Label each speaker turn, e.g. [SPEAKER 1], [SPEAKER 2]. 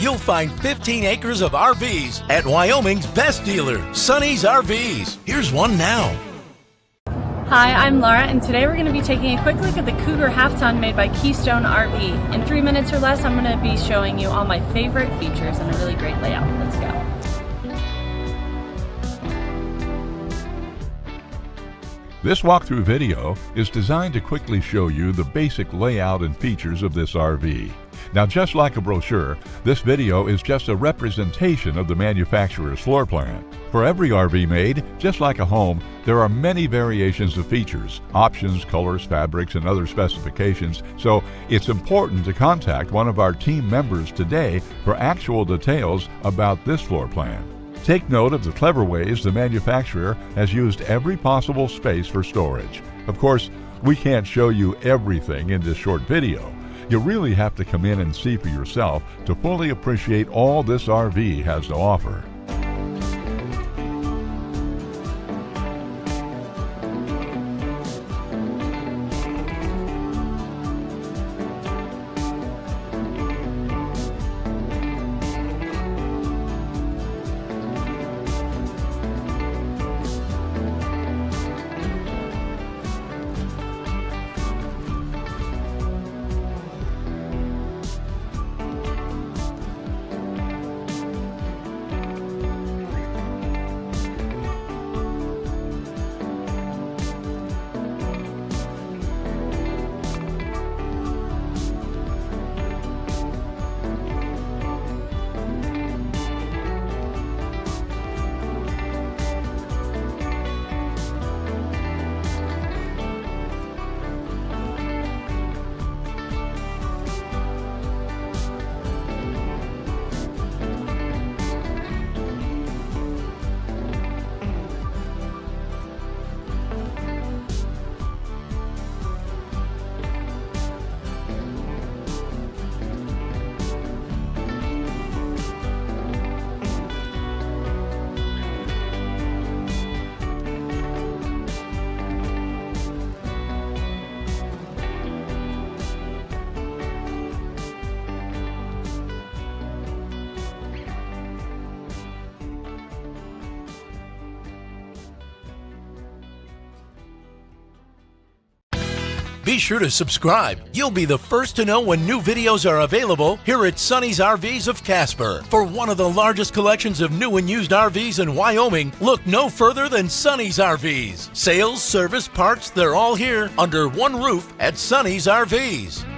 [SPEAKER 1] you'll find 15 acres of RVs at Wyoming's best dealer, Sonny's RVs. Here's one now.
[SPEAKER 2] Hi, I'm Laura, and today we're going to be taking a quick look at the Cougar Half-Ton made by Keystone RV. In 3 minutes or less, I'm going to be showing you all my favorite features and a really great layout. Let's go.
[SPEAKER 3] This walkthrough video is designed to quickly show you the basic layout and features of this RV. Now, just like a brochure, this video is just a representation of the manufacturer's floor plan. For every RV made, just like a home, there are many variations of features, options, colors, fabrics, and other specifications, so it's important to contact one of our team members today for actual details about this floor plan. Take note of the clever ways the manufacturer has used every possible space for storage. Of course, we can't show you everything in this short video. You really have to come in and see for yourself to fully appreciate all this RV has to offer.
[SPEAKER 1] Be sure to subscribe. You'll be the first to know when new videos are available here at Sonny's RVs of Casper. For one of the largest collections of new and used RVs in Wyoming, look no further than Sonny's RVs. Sales, service, parts, they're all here under one roof at Sonny's RVs.